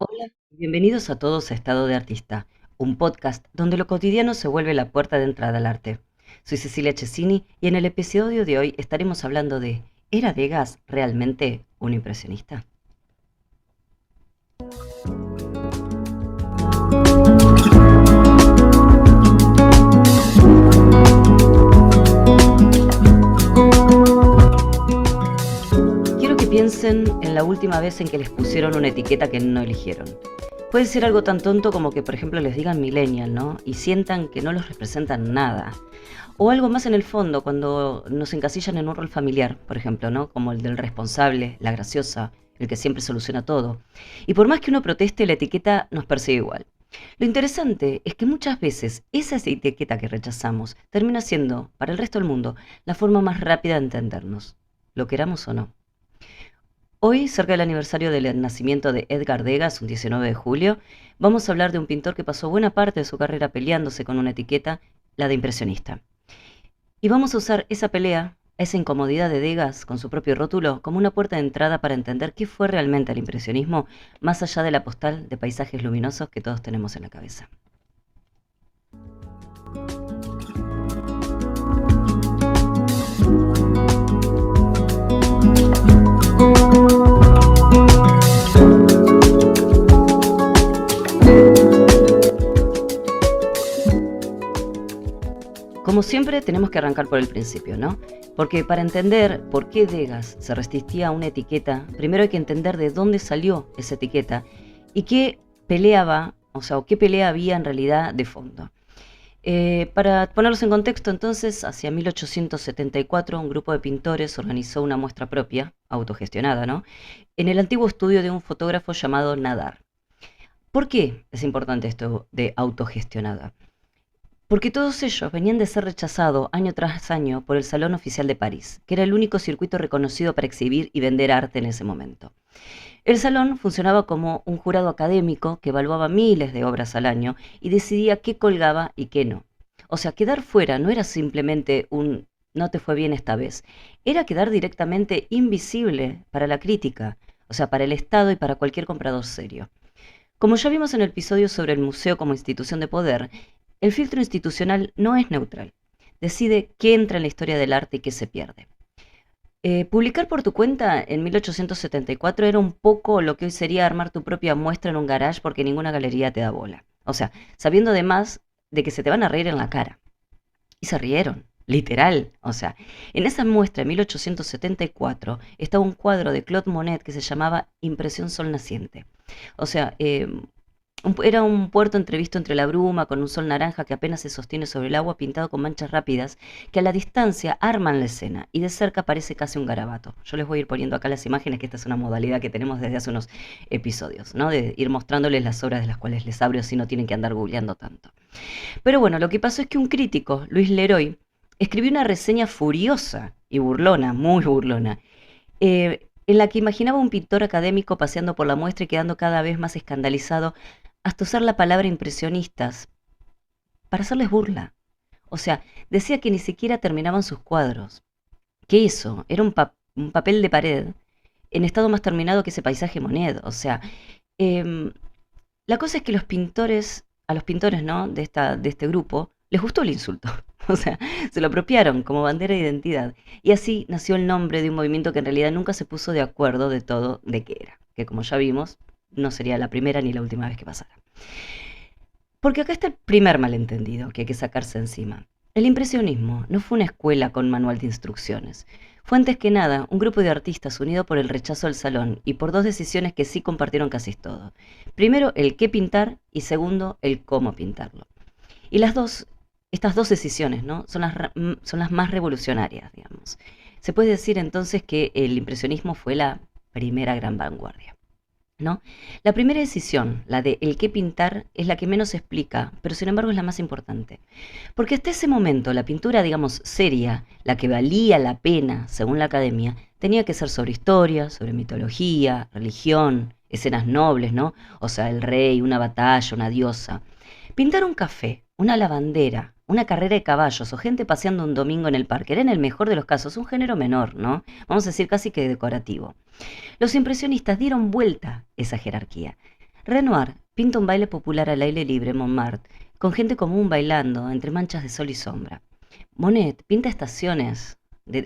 Hola, bienvenidos a todos a Estado de Artista, un podcast donde lo cotidiano se vuelve la puerta de entrada al arte. Soy Cecilia Chesini y en el episodio de hoy estaremos hablando de ¿era Degas realmente un impresionista? Quiero que piensen en la última vez en que les pusieron una etiqueta que no eligieron. Puede ser algo tan tonto como que, por ejemplo, les digan millennial, ¿no? Y sientan que no los representan nada. O algo más en el fondo, cuando nos encasillan en un rol familiar, por ejemplo, ¿no? Como el del responsable, la graciosa, el que siempre soluciona todo. Y por más que uno proteste, la etiqueta nos persigue igual. Lo interesante es que muchas veces esa etiqueta que rechazamos termina siendo, para el resto del mundo, la forma más rápida de entendernos, lo queramos o no. Hoy, cerca del aniversario del nacimiento de Edgar Degas, un 19 de julio, vamos a hablar de un pintor que pasó buena parte de su carrera peleándose con una etiqueta, la de impresionista. Y vamos a usar esa pelea, esa incomodidad de Degas con su propio rótulo, como una puerta de entrada para entender qué fue realmente el impresionismo, más allá de la postal de paisajes luminosos que todos tenemos en la cabeza. Como siempre, tenemos que arrancar por el principio, ¿no? Porque para entender por qué Degas se resistía a una etiqueta, primero hay que entender de dónde salió esa etiqueta y qué peleaba, o qué pelea había en realidad de fondo. Para ponerlos en contexto, entonces, hacia 1874, un grupo de pintores organizó una muestra propia, autogestionada, ¿no? En el antiguo estudio de un fotógrafo llamado Nadar. ¿Por qué es importante esto de autogestionada? Porque todos ellos venían de ser rechazados año tras año por el Salón Oficial de París, que era el único circuito reconocido para exhibir y vender arte en ese momento. El salón funcionaba como un jurado académico que evaluaba miles de obras al año y decidía qué colgaba y qué no. O sea, quedar fuera no era simplemente un no te fue bien esta vez, era quedar directamente invisible para la crítica, o sea, para el Estado y para cualquier comprador serio. Como ya vimos en el episodio sobre el museo como institución de poder, el filtro institucional no es neutral. Decide qué entra en la historia del arte y qué se pierde. Publicar por tu cuenta en 1874 era un poco lo que hoy sería armar tu propia muestra en un garage porque ninguna galería te da bola. O sea, sabiendo además de que se te van a reír en la cara. Y se rieron, literal. O sea, en esa muestra de 1874 estaba un cuadro de Claude Monet que se llamaba Impresión Sol Naciente. O sea, era un puerto entrevisto entre la bruma, con un sol naranja que apenas se sostiene sobre el agua pintado con manchas rápidas, que a la distancia arman la escena y de cerca parece casi un garabato. Yo les voy a ir poniendo acá las imágenes, que esta es una modalidad que tenemos desde hace unos episodios, ¿no? De ir mostrándoles las obras de las cuales les abro, así no tienen que andar googleando tanto. Pero bueno, lo que pasó es que un crítico, Luis Leroy, escribió una reseña furiosa y burlona, muy burlona, en la que imaginaba un pintor académico paseando por la muestra y quedando cada vez más escandalizado hasta usar la palabra impresionistas para hacerles burla. O sea, decía que ni siquiera terminaban sus cuadros. ¿Qué hizo? Era un papel de pared en estado más terminado que ese paisaje Monet. O sea, em, la cosa es que a los pintores, ¿no? De este grupo, les gustó el insulto. O sea, se lo apropiaron como bandera de identidad. Y así nació el nombre de un movimiento que en realidad nunca se puso de acuerdo de todo de qué era. Que como ya vimos, no sería la primera ni la última vez que pasara. Porque acá está el primer malentendido que hay que sacarse encima. El impresionismo no fue una escuela con manual de instrucciones. Fue antes que nada un grupo de artistas unido por el rechazo al salón y por dos decisiones que sí compartieron casi todo. Primero, el qué pintar y segundo, el cómo pintarlo. Y estas dos decisiones, ¿no? Son las más revolucionarias, digamos. Se puede decir entonces que el impresionismo fue la primera gran vanguardia. ¿No? La primera decisión, la de el qué pintar, es la que menos se explica, pero sin embargo es la más importante. Porque hasta ese momento la pintura, digamos, seria, la que valía la pena, según la academia, tenía que ser sobre historia, sobre mitología, religión, escenas nobles, ¿no? O sea, el rey, una batalla, una diosa. Pintar un café, una lavandera, una carrera de caballos o gente paseando un domingo en el parque era en el mejor de los casos un género menor, ¿no? Vamos a decir casi que decorativo. Los impresionistas dieron vuelta esa jerarquía. Renoir pinta un baile popular al aire libre en Montmartre, con gente común bailando entre manchas de sol y sombra. Monet pinta estaciones,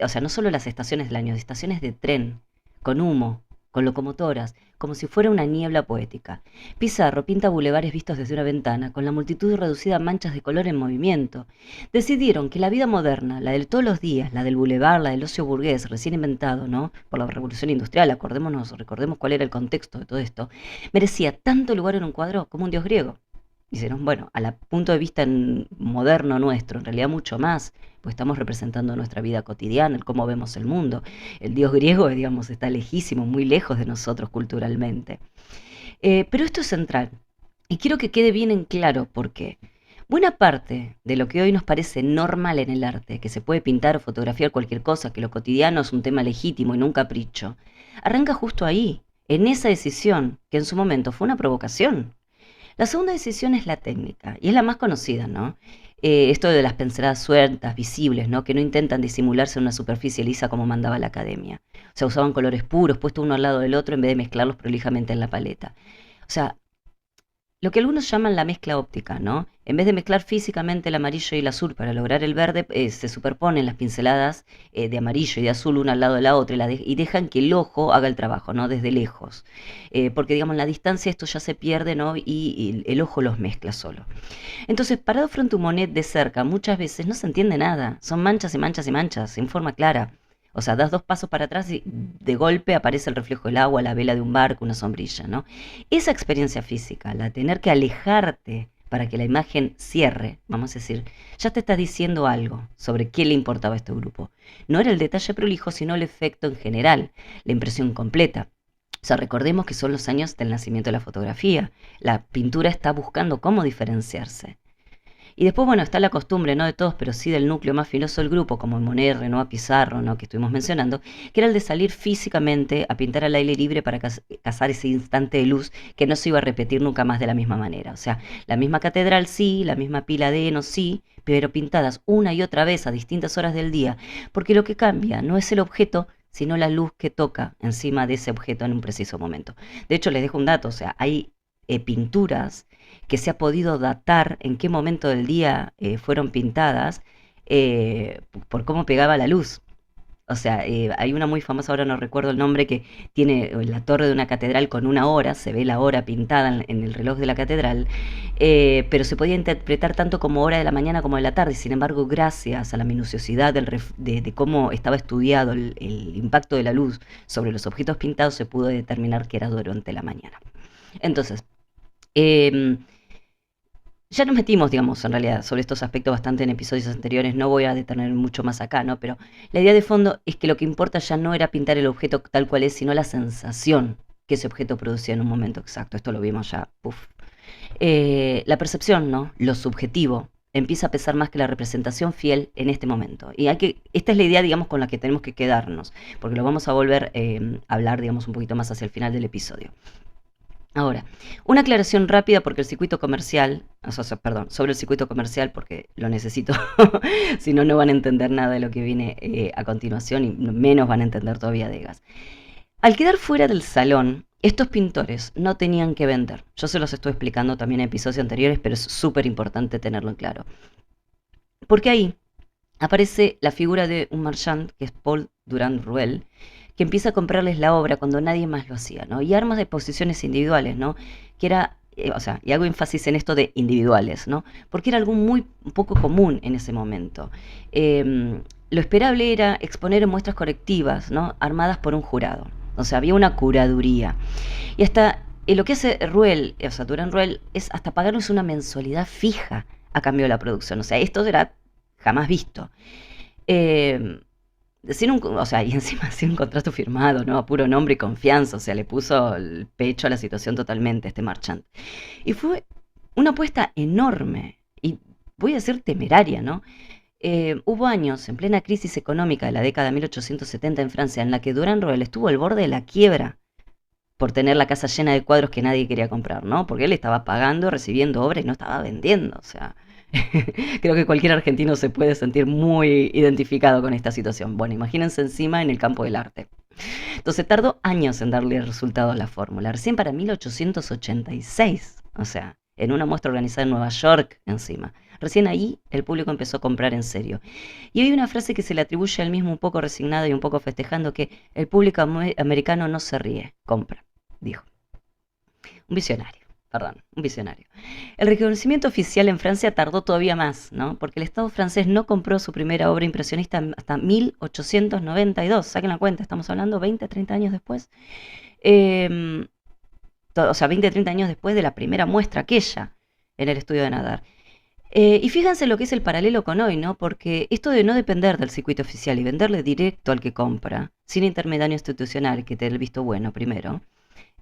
o sea, no solo las estaciones del año, estaciones de tren, con humo, con locomotoras, como si fuera una niebla poética. Pizarro pinta bulevares vistos desde una ventana, con la multitud reducida a manchas de color en movimiento. Decidieron que la vida moderna, la de todos los días, la del bulevar, la del ocio burgués recién inventado, ¿no? Por la revolución industrial, recordemos cuál era el contexto de todo esto, merecía tanto lugar en un cuadro como un dios griego. Dijeron, bueno, al punto de vista moderno nuestro, en realidad mucho más, pues estamos representando nuestra vida cotidiana, el cómo vemos el mundo. El dios griego, digamos, está lejísimo, muy lejos de nosotros culturalmente. Pero esto es central, y quiero que quede bien en claro por qué. Buena parte de lo que hoy nos parece normal en el arte, que se puede pintar o fotografiar cualquier cosa, que lo cotidiano es un tema legítimo y no un capricho, arranca justo ahí, en esa decisión, que en su momento fue una provocación. La segunda decisión es la técnica, y es la más conocida, ¿no? Esto de las pinceladas sueltas, visibles, ¿no? Que no intentan disimularse en una superficie lisa como mandaba la academia. O sea, usaban colores puros, puestos uno al lado del otro, en vez de mezclarlos prolijamente en la paleta. O sea, lo que algunos llaman la mezcla óptica, ¿no? En vez de mezclar físicamente el amarillo y el azul para lograr el verde, se superponen las pinceladas de amarillo y de azul una al lado de la otra y dejan que el ojo haga el trabajo, ¿no? Desde lejos. Porque, digamos, en la distancia esto ya se pierde, ¿no? Y el ojo los mezcla solo. Entonces, parado frente a un Monet de cerca, muchas veces no se entiende nada. Son manchas y manchas y manchas, sin forma clara. O sea, das dos pasos para atrás y de golpe aparece el reflejo del agua, la vela de un barco, una sombrilla, ¿no? Esa experiencia física, la de tener que alejarte para que la imagen cierre, vamos a decir, ya te está diciendo algo sobre qué le importaba a este grupo. No era el detalle prolijo, sino el efecto en general, la impresión completa. O sea, recordemos que son los años del nacimiento de la fotografía. La pintura está buscando cómo diferenciarse. Y después, bueno, está la costumbre, no de todos, pero sí del núcleo más filoso del grupo, como Monet, Renoir, Pizarro, ¿no? Que estuvimos mencionando, que era el de salir físicamente a pintar al aire libre para cazar ese instante de luz que no se iba a repetir nunca más de la misma manera. O sea, la misma catedral sí, la misma pila de heno sí, pero pintadas una y otra vez a distintas horas del día, porque lo que cambia no es el objeto, sino la luz que toca encima de ese objeto en un preciso momento. De hecho, les dejo un dato, o sea, hay pinturas que se ha podido datar en qué momento del día fueron pintadas por cómo pegaba la luz. O sea, hay una muy famosa, ahora no recuerdo el nombre, que tiene la torre de una catedral con una hora, se ve la hora pintada en el reloj de la catedral, pero se podía interpretar tanto como hora de la mañana como de la tarde. Sin embargo, gracias a la minuciosidad de cómo estaba estudiado el impacto de la luz sobre los objetos pintados, se pudo determinar que era durante la mañana. Entonces, eh, ya nos metimos, digamos, en realidad, sobre estos aspectos bastante en episodios anteriores, no voy a detener mucho más acá, ¿no? Pero la idea de fondo es que lo que importa ya no era pintar el objeto tal cual es, sino la sensación que ese objeto producía en un momento exacto. Esto lo vimos ya, puf. La percepción, ¿no? Lo subjetivo empieza a pesar más que la representación fiel en este momento. Y esta es la idea, digamos, con la que tenemos que quedarnos, porque lo vamos a volver a hablar, digamos, un poquito más hacia el final del episodio. Ahora, una aclaración rápida porque el circuito comercial, perdón, sobre el circuito comercial porque lo necesito, si no, no van a entender nada de lo que viene a continuación y menos van a entender todavía Degas. Al quedar fuera del salón, estos pintores no tenían que vender. Yo se los estoy explicando también en episodios anteriores, pero es súper importante tenerlo en claro. Porque ahí aparece la figura de un marchand, que es Paul Durand-Ruel, que empieza a comprarles la obra cuando nadie más lo hacía, ¿no? Y armas de posiciones individuales, ¿no? Que era, o sea, y hago énfasis en esto de individuales, ¿no? Porque era algo muy poco común en ese momento. Lo esperable era exponer en muestras correctivas, ¿no? Armadas por un jurado. O sea, había una curaduría. Y hasta lo que hace Ruel, o sea, Durand-Ruel, es hasta pagarnos una mensualidad fija a cambio de la producción. O sea, esto era jamás visto. O sea, y encima sin un contrato firmado, ¿no? A puro nombre y confianza, o sea, le puso el pecho a la situación totalmente este marchand. Y fue una apuesta enorme, y voy a decir temeraria, ¿no? Hubo años, en plena crisis económica de la década de 1870 en Francia, en la que Durand-Ruel estuvo al borde de la quiebra por tener la casa llena de cuadros que nadie quería comprar, ¿no? Porque él estaba pagando, recibiendo obras y no estaba vendiendo, o sea... Creo que cualquier argentino se puede sentir muy identificado con esta situación. Bueno, imagínense encima en el campo del arte. Entonces tardó años en darle resultado a la fórmula, recién para 1886, o sea, en una muestra organizada en Nueva York encima. Recién ahí el público empezó a comprar en serio. Y hay una frase que se le atribuye a él mismo un poco resignado y un poco festejando que el público americano no se ríe, compra, dijo. Un visionario, perdón, un visionario. El reconocimiento oficial en Francia tardó todavía más, ¿no? Porque el Estado francés no compró su primera obra impresionista hasta 1892. Saquen la cuenta, estamos hablando 20, 30 años después. Eh, o sea, 20, 30 años después de la primera muestra aquella en el estudio de Nadar. Y fíjense lo que es el paralelo con hoy, ¿no? Porque esto de no depender del circuito oficial y venderle directo al que compra, sin intermediario institucional que te dé el visto bueno primero,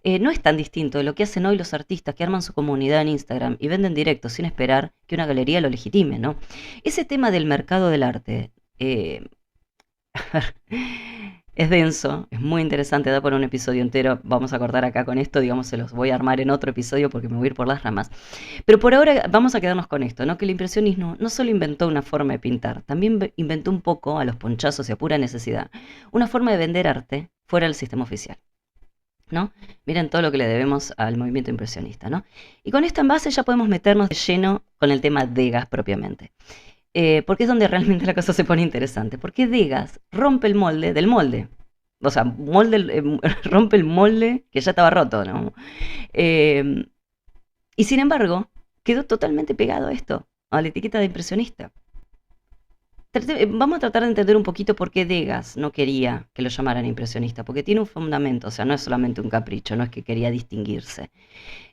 no es tan distinto de lo que hacen hoy los artistas que arman su comunidad en Instagram y venden directo sin esperar que una galería lo legitime, ¿no? Ese tema del mercado del arte es denso, es muy interesante, da por un episodio entero. Vamos a cortar acá con esto, digamos, se los voy a armar en otro episodio porque me voy a ir por las ramas. Pero por ahora vamos a quedarnos con esto, ¿no? Que el impresionismo no solo inventó una forma de pintar, también inventó un poco, a los ponchazos y a pura necesidad, una forma de vender arte fuera del sistema oficial, ¿no? Miren todo lo que le debemos al movimiento impresionista, ¿no? Y con esta en base ya podemos meternos de lleno con el tema Degas propiamente. Porque es donde realmente la cosa se pone interesante. Porque Degas rompe el molde del molde. O sea, rompe el molde que ya estaba roto, ¿no? Eh, y sin embargo, quedó totalmente pegado a esto, a la etiqueta de impresionista. Vamos a tratar de entender un poquito por qué Degas no quería que lo llamaran impresionista, porque tiene un fundamento, o sea, no es solamente un capricho, no es que quería distinguirse.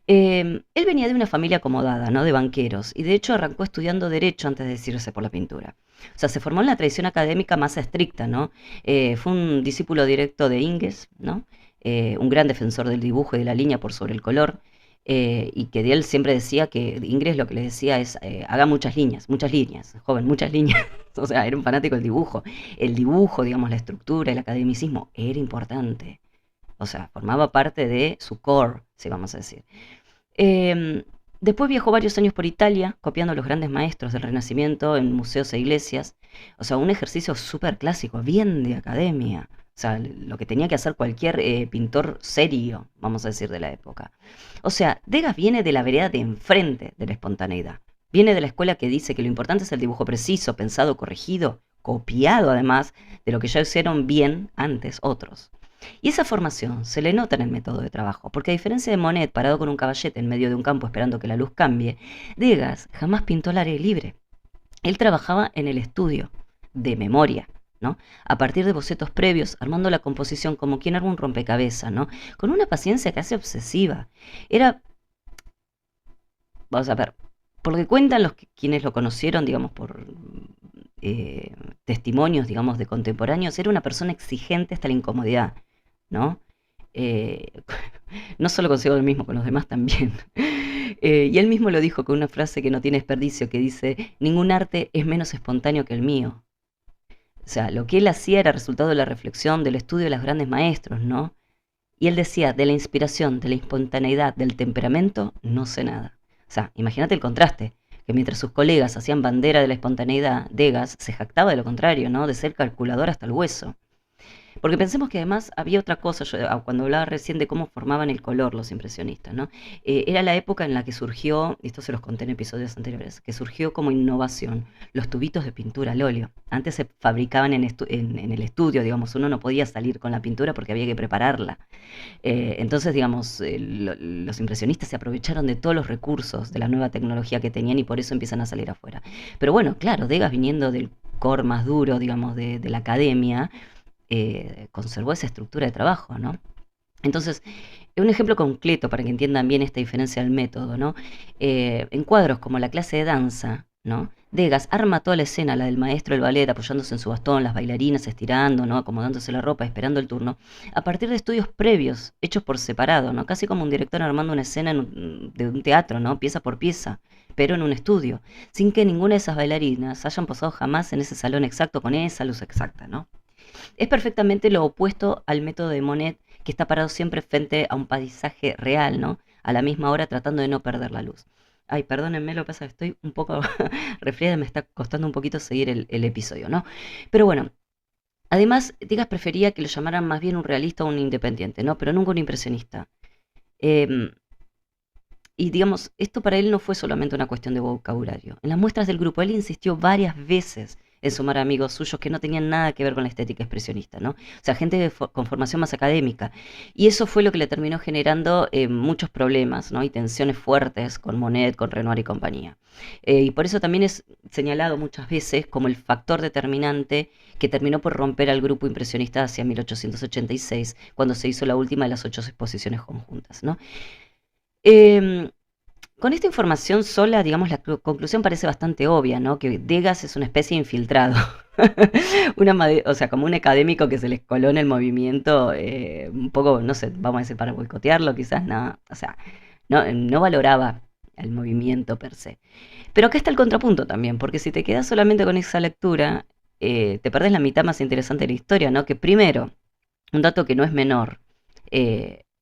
Él venía de una familia acomodada, ¿no? De banqueros, y de hecho arrancó estudiando Derecho antes de decidirse por la pintura. O sea, se formó en la tradición académica más estricta, ¿no? Fue un discípulo directo de Ingres, ¿no? Un gran defensor del dibujo y de la línea por sobre el color, y que de él siempre decía que Ingres lo que le decía es, haga muchas líneas, joven, muchas líneas. O sea, era un fanático del dibujo. El dibujo, digamos, la estructura, el academicismo, era importante. O sea, formaba parte de su core, si vamos a decir. Eh, Después viajó varios años por Italia, copiando a los grandes maestros del Renacimiento en museos e iglesias. O sea, un ejercicio súper clásico, bien de academia. O sea, lo que tenía que hacer cualquier pintor serio, vamos a decir, de la época. O sea, Degas viene de la vereda de enfrente de la espontaneidad. Viene de la escuela que dice que lo importante es el dibujo preciso, pensado, corregido, copiado además de lo que ya hicieron bien antes otros. Y esa formación se le nota en el método de trabajo, porque a diferencia de Monet parado con un caballete en medio de un campo esperando que la luz cambie, Degas jamás pintó al aire libre. Él trabajaba en el estudio, de memoria, ¿no? A partir de bocetos previos, armando la composición como quien arma un rompecabezas, ¿no? Con una paciencia casi obsesiva. Era, vamos a ver, por lo que cuentan quienes lo conocieron, digamos, por testimonios, digamos, de contemporáneos, era una persona exigente hasta la incomodidad, ¿no? Eh, no solo consigo el mismo, con los demás también. Y él mismo lo dijo con una frase que no tiene desperdicio, que dice, ningún arte es menos espontáneo que el mío. O sea, lo que él hacía era resultado de la reflexión, del estudio de los grandes maestros, ¿no? Y él decía, de la inspiración, de la espontaneidad, del temperamento, no sé nada. O sea, imagínate el contraste, que mientras sus colegas hacían bandera de la espontaneidad, Degas se jactaba de lo contrario, ¿no? De ser calculador hasta el hueso. Porque pensemos que además había otra cosa, cuando hablaba recién de cómo formaban el color los impresionistas, ¿no? Era la época en la que surgió, y esto se los conté en episodios anteriores, que surgió como innovación los tubitos de pintura al óleo. Antes se fabricaban en el estudio, digamos, uno no podía salir con la pintura porque había que prepararla. Entonces, digamos, los impresionistas se aprovecharon de todos los recursos de la nueva tecnología que tenían y por eso empiezan a salir afuera. Pero bueno, claro, Degas viniendo del core más duro, digamos, de la academia, conservó esa estructura de trabajo, ¿no? Entonces, un ejemplo concreto para que entiendan bien esta diferencia del método, ¿no? En cuadros como la clase de danza, ¿no? Degas arma toda la escena, la del maestro del ballet apoyándose en su bastón, las bailarinas estirando, ¿no? Acomodándose la ropa, esperando el turno, a partir de estudios previos, hechos por separado, ¿no? Casi como un director armando una escena de un teatro, ¿no? Pieza por pieza, pero en un estudio, sin que ninguna de esas bailarinas hayan posado jamás en ese salón exacto con esa luz exacta, ¿no? Es perfectamente lo opuesto al método de Monet, que está parado siempre frente a un paisaje real, ¿no? A la misma hora tratando de no perder la luz. Ay, perdónenme, lo que pasa es que estoy un poco resfriada, me está costando un poquito seguir el episodio, ¿no? Pero bueno, Además, Degas prefería que lo llamaran más bien un realista o un independiente, ¿no? Pero nunca un impresionista. Eh, y digamos, esto para él no fue solamente una cuestión de vocabulario. En las muestras del grupo, él insistió varias veces en sumar amigos suyos que no tenían nada que ver con la estética expresionista, ¿no? O sea, gente con formación más académica. Y eso fue lo que le terminó generando muchos problemas, ¿no? Y tensiones fuertes con Monet, con Renoir y compañía. Y por eso también es señalado muchas veces como el factor determinante que terminó por romper al grupo impresionista hacia 1886, cuando se hizo la última de las 8 exposiciones conjuntas, ¿no? Eh, con esta información sola, digamos, la conclusión parece bastante obvia, ¿no? Que Degas es una especie de infiltrado. O sea, como un académico que se les coló en el movimiento, un poco, no sé, vamos a decir, para boicotearlo, quizás, no. O sea, no valoraba el movimiento per se. Pero acá está el contrapunto también, porque si te quedas solamente con esa lectura, te perdés la mitad más interesante de la historia, ¿no? Que primero, un dato que no es menor.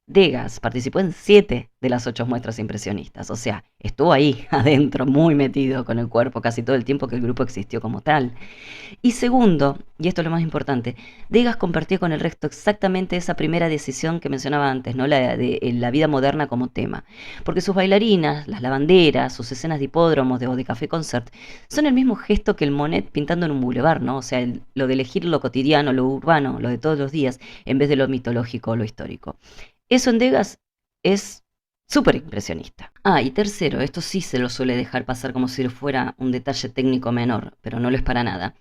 Degas participó en 7 de las 8 muestras impresionistas, o sea, estuvo ahí adentro, muy metido con el cuerpo casi todo el tiempo que el grupo existió como tal. Y segundo, y esto es lo más importante, Degas compartió con el resto exactamente esa primera decisión que mencionaba antes, ¿no? La de la vida moderna como tema. Porque sus bailarinas, las lavanderas, sus escenas de hipódromos o de café concert, son el mismo gesto que el Monet pintando en un boulevard, ¿no? O sea, lo de elegir lo cotidiano, lo urbano, lo de todos los días, en vez de lo mitológico o lo histórico. Eso en Degas es súper impresionista. Ah, y tercero, esto sí se lo suele dejar pasar como si fuera un detalle técnico menor, pero no lo es para nada.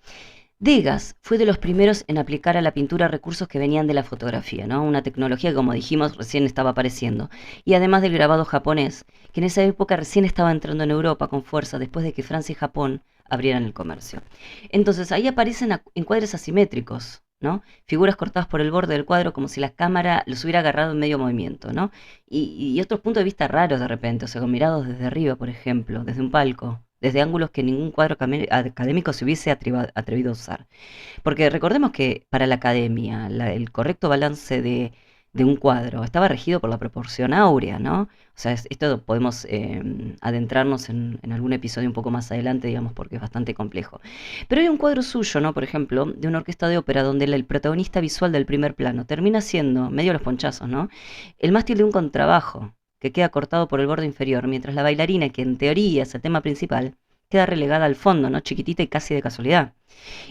Degas fue de los primeros en aplicar a la pintura recursos que venían de la fotografía, ¿no? Una tecnología que, como dijimos, recién estaba apareciendo. Y además del grabado japonés, que en esa época recién estaba entrando en Europa con fuerza después de que Francia y Japón abrieran el comercio. Entonces ahí aparecen encuadres asimétricos, ¿no? Figuras cortadas por el borde del cuadro como si la cámara los hubiera agarrado en medio movimiento, ¿no? Y otros puntos de vista raros de repente, o sea, mirados desde arriba, por ejemplo, desde un palco, desde ángulos que ningún cuadro académico se hubiese atrevido a usar. Porque recordemos que para la academia el correcto balance de un cuadro estaba regido por la proporción áurea, ¿no? O sea, esto podemos adentrarnos en algún episodio un poco más adelante, digamos, porque es bastante complejo. Pero hay un cuadro suyo, ¿no? Por ejemplo, de una orquesta de ópera donde el protagonista visual del primer plano termina siendo, medio a los ponchazos, ¿no? El mástil de un contrabajo que queda cortado por el borde inferior, mientras la bailarina, que en teoría es el tema principal, queda relegada al fondo, ¿no? Chiquitita y casi de casualidad.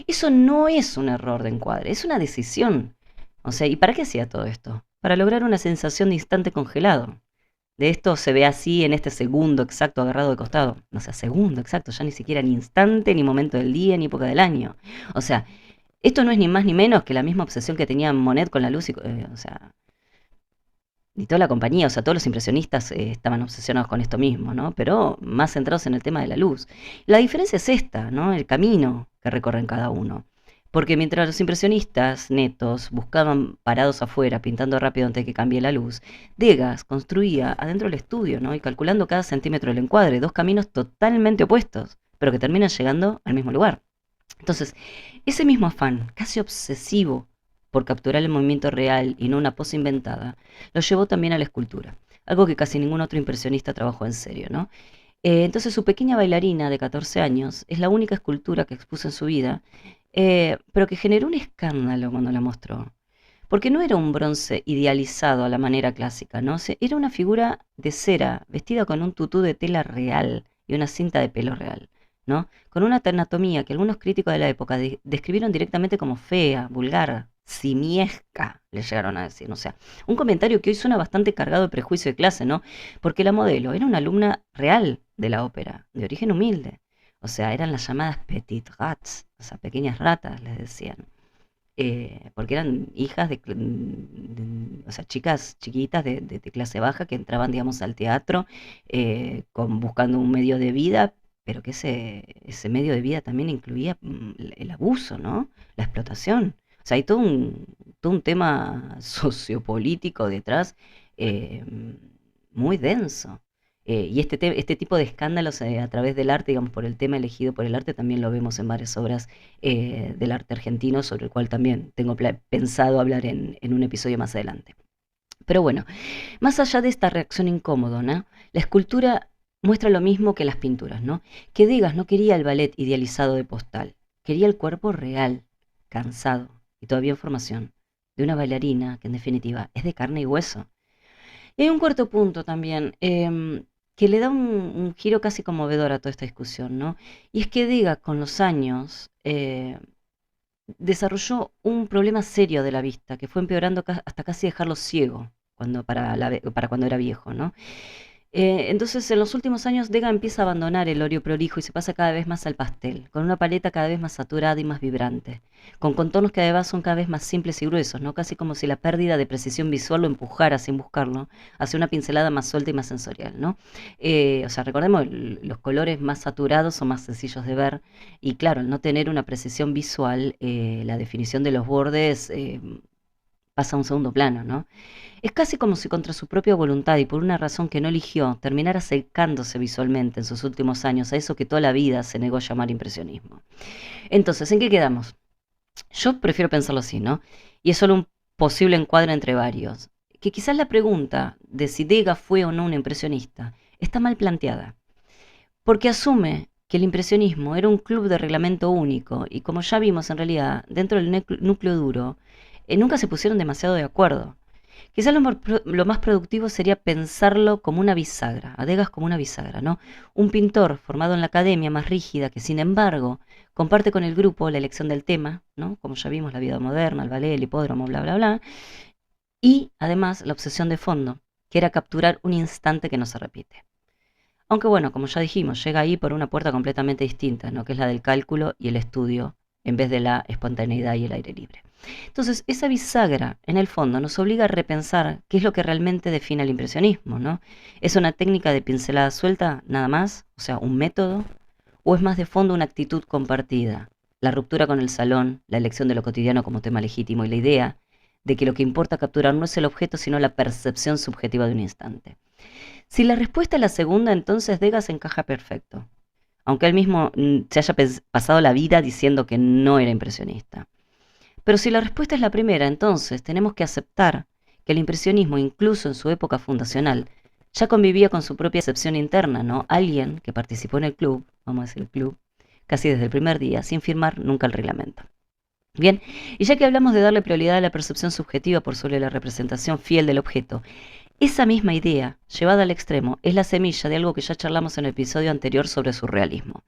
Eso no es un error de encuadre, es una decisión. O sea, ¿y para qué hacía todo esto? Para lograr una sensación de instante congelado. De esto se ve así en este segundo exacto agarrado de costado. O sea, segundo exacto, ya ni siquiera ni instante, ni momento del día, ni época del año. O sea, esto no es ni más ni menos que la misma obsesión que tenía Monet con la luz, o sea, y toda la compañía, o sea, todos los impresionistas estaban obsesionados con esto mismo, ¿no? Pero más centrados en el tema de la luz. La diferencia es esta, ¿no? El camino que recorren cada uno. Porque mientras los impresionistas netos buscaban parados afuera, pintando rápido antes de que cambie la luz, Degas construía adentro del estudio, ¿no? Y calculando cada centímetro del encuadre, dos caminos totalmente opuestos, pero que terminan llegando al mismo lugar. Entonces, ese mismo afán, casi obsesivo, por capturar el movimiento real y no una pose inventada, lo llevó también a la escultura, algo que casi ningún otro impresionista trabajó en serio, ¿no? Entonces su pequeña bailarina de 14 años es la única escultura que expuso en su vida, pero que generó un escándalo cuando la mostró, porque no era un bronce idealizado a la manera clásica, ¿no? Era una figura de cera, vestida con un tutú de tela real y una cinta de pelo real, ¿no? Con una anatomía que algunos críticos de la época describieron directamente como fea, vulgar, simiesca, le llegaron a decir. O sea, un comentario que hoy suena bastante cargado de prejuicio de clase, ¿no? Porque la modelo era una alumna real de la ópera, de origen humilde. O sea, eran las llamadas petit rats, o sea, pequeñas ratas, les decían. Porque eran hijas o sea, chicas chiquitas de clase baja que entraban, digamos, al teatro buscando un medio de vida, pero que ese medio de vida también incluía el abuso, ¿no? La explotación. O sea, hay todo un tema sociopolítico detrás eh, muy denso. Y este tipo de escándalos a través del arte, digamos, por el tema elegido por el arte, también lo vemos en varias obras del arte argentino, sobre el cual también tengo pensado hablar en un episodio más adelante. Pero bueno, más allá de esta reacción incómoda, ¿no? La escultura muestra lo mismo que las pinturas, ¿no? Que Degas no quería el ballet idealizado de postal, quería el cuerpo real, cansado y todavía en formación, de una bailarina que en definitiva es de carne y hueso. Y hay un cuarto punto también, que le da un giro casi conmovedor a toda esta discusión, ¿no? Y es que Degas con los años desarrolló un problema serio de la vista, que fue empeorando hasta casi dejarlo ciego para cuando era viejo, ¿no? Entonces, en los últimos años, Degas empieza a abandonar el óleo prolijo y se pasa cada vez más al pastel, con una paleta cada vez más saturada y más vibrante, con contornos que además son cada vez más simples y gruesos, ¿no? Casi como si la pérdida de precisión visual lo empujara, sin buscarlo, hacia una pincelada más suelta y más sensorial, ¿no? O sea, recordemos, los colores más saturados son más sencillos de ver y claro, al no tener una precisión visual, la definición de los bordes pasa a un segundo plano, ¿no? Es casi como si contra su propia voluntad y por una razón que no eligió, terminara acercándose visualmente en sus últimos años a eso que toda la vida se negó a llamar impresionismo. Entonces, ¿en qué quedamos? Yo prefiero pensarlo así, ¿no? Y es solo un posible encuadre entre varios. Que quizás la pregunta de si Degas fue o no un impresionista está mal planteada, porque asume que el impresionismo era un club de reglamento único y como ya vimos en realidad, dentro del núcleo duro, nunca se pusieron demasiado de acuerdo. Quizás lo más productivo sería pensarlo como una bisagra, a Degas como una bisagra, ¿no? Un pintor formado en la academia más rígida que, sin embargo, comparte con el grupo la elección del tema, ¿no? Como ya vimos, la vida moderna, el ballet, el hipódromo, bla, bla, bla. Y, además, la obsesión de fondo, que era capturar un instante que no se repite. Aunque bueno, como ya dijimos, llega ahí por una puerta completamente distinta, ¿no? Que es la del cálculo y el estudio, en vez de la espontaneidad y el aire libre. Entonces, esa bisagra, en el fondo, nos obliga a repensar qué es lo que realmente define el impresionismo, ¿no? ¿Es una técnica de pincelada suelta, nada más? O sea, un método. ¿O es más de fondo una actitud compartida? La ruptura con el salón, la elección de lo cotidiano como tema legítimo y la idea de que lo que importa capturar no es el objeto, sino la percepción subjetiva de un instante. Si la respuesta es la segunda, entonces Degas encaja perfecto, aunque él mismo se haya pasado la vida diciendo que no era impresionista. Pero si la respuesta es la primera, entonces tenemos que aceptar que el impresionismo, incluso en su época fundacional, ya convivía con su propia excepción interna, ¿no? Alguien que participó en el club, vamos a decir el club, casi desde el primer día, sin firmar nunca el reglamento. Bien, y ya que hablamos de darle prioridad a la percepción subjetiva por sobre la representación fiel del objeto, esa misma idea, llevada al extremo, es la semilla de algo que ya charlamos en el episodio anterior sobre surrealismo,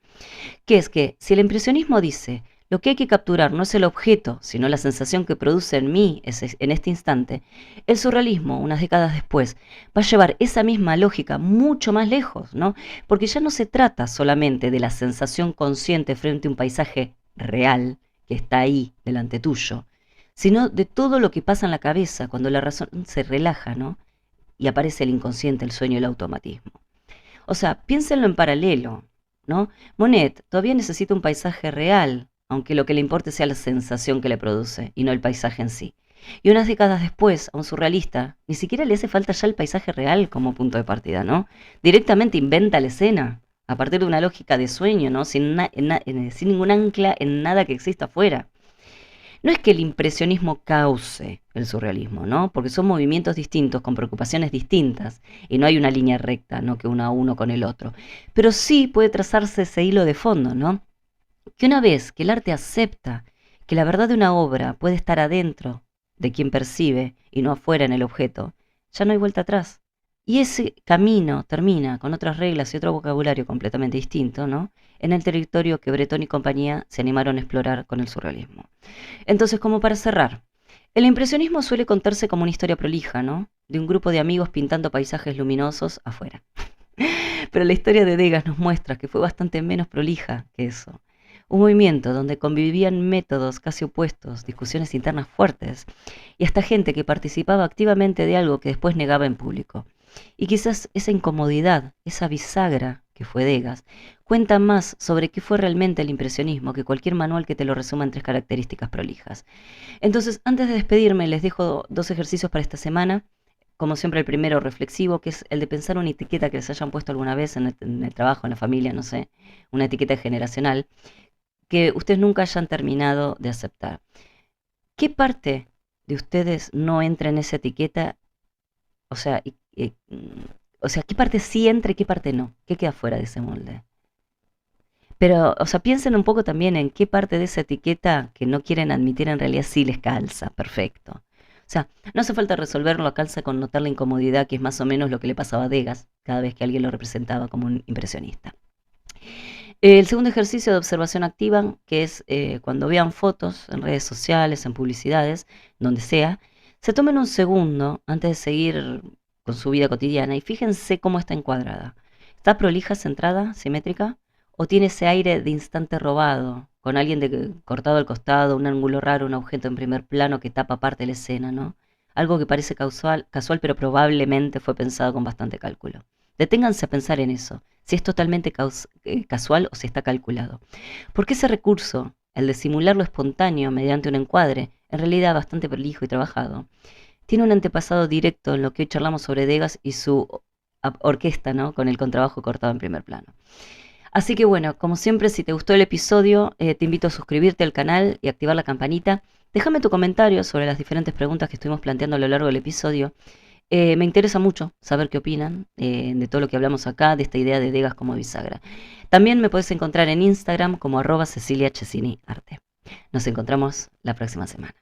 que es que si el impresionismo dice lo que hay que capturar no es el objeto, sino la sensación que produce en mí en este instante, el surrealismo, unas décadas después, va a llevar esa misma lógica mucho más lejos, ¿no? Porque ya no se trata solamente de la sensación consciente frente a un paisaje real que está ahí delante tuyo, sino de todo lo que pasa en la cabeza cuando la razón se relaja, ¿no? Y aparece el inconsciente, el sueño y el automatismo. O sea, piénsenlo en paralelo, ¿no? Monet todavía necesita un paisaje real, aunque lo que le importe sea la sensación que le produce y no el paisaje en sí. Y unas décadas después, a un surrealista, ni siquiera le hace falta ya el paisaje real como punto de partida, ¿no? Directamente inventa la escena, a partir de una lógica de sueño, ¿no? Sin ningún ancla en nada que exista afuera. No es que el impresionismo cause el surrealismo, ¿no? Porque son movimientos distintos, con preocupaciones distintas, y no hay una línea recta, ¿no? Que uno a uno con el otro. Pero sí puede trazarse ese hilo de fondo, ¿no? Que una vez que el arte acepta que la verdad de una obra puede estar adentro de quien percibe y no afuera en el objeto, ya no hay vuelta atrás. Y ese camino termina con otras reglas y otro vocabulario completamente distinto, ¿no? En el territorio que Breton y compañía se animaron a explorar con el surrealismo. Entonces, como para cerrar, el impresionismo suele contarse como una historia prolija, ¿no? De un grupo de amigos pintando paisajes luminosos afuera. Pero la historia de Degas nos muestra que fue bastante menos prolija que eso. Un movimiento donde convivían métodos casi opuestos, discusiones internas fuertes, y hasta gente que participaba activamente de algo que después negaba en público. Y quizás esa incomodidad, esa bisagra que fue Degas, cuenta más sobre qué fue realmente el impresionismo que cualquier manual que te lo resuma en 3 características prolijas. Entonces, antes de despedirme, les dejo 2 ejercicios para esta semana. Como siempre, el primero reflexivo, que es el de pensar una etiqueta que les hayan puesto alguna vez en el trabajo, en la familia, no sé, una etiqueta generacional, que ustedes nunca hayan terminado de aceptar. ¿Qué parte de ustedes no entra en esa etiqueta? O sea, ¿qué parte sí entra y qué parte no? ¿Qué queda fuera de ese molde? Pero, o sea, piensen un poco también en qué parte de esa etiqueta que no quieren admitir en realidad sí les calza, perfecto. O sea, no hace falta resolverlo a calza con notar la incomodidad, que es más o menos lo que le pasaba a Degas cada vez que alguien lo representaba como un impresionista. El segundo ejercicio de observación activa, que es cuando vean fotos en redes sociales, en publicidades, donde sea, se tomen un segundo antes de seguir con su vida cotidiana y fíjense cómo está encuadrada. ¿Está prolija, centrada, simétrica? ¿O tiene ese aire de instante robado, con alguien cortado al costado, un ángulo raro, un objeto en primer plano que tapa parte de la escena, ¿no? Algo que parece casual, pero probablemente fue pensado con bastante cálculo. Deténganse a pensar en eso, si es totalmente casual o si está calculado. Porque ese recurso, el de simular lo espontáneo mediante un encuadre, en realidad bastante prolijo y trabajado, tiene un antepasado directo en lo que hoy charlamos sobre Degas y su orquesta, ¿no? Con el contrabajo cortado en primer plano. Así que bueno, como siempre, si te gustó el episodio, te invito a suscribirte al canal y activar la campanita. Déjame tu comentario sobre las diferentes preguntas que estuvimos planteando a lo largo del episodio. Me interesa mucho saber qué opinan de todo lo que hablamos acá, de esta idea de Degas como bisagra. También me puedes encontrar en Instagram como @CeciliaChesiniArte. Nos encontramos la próxima semana.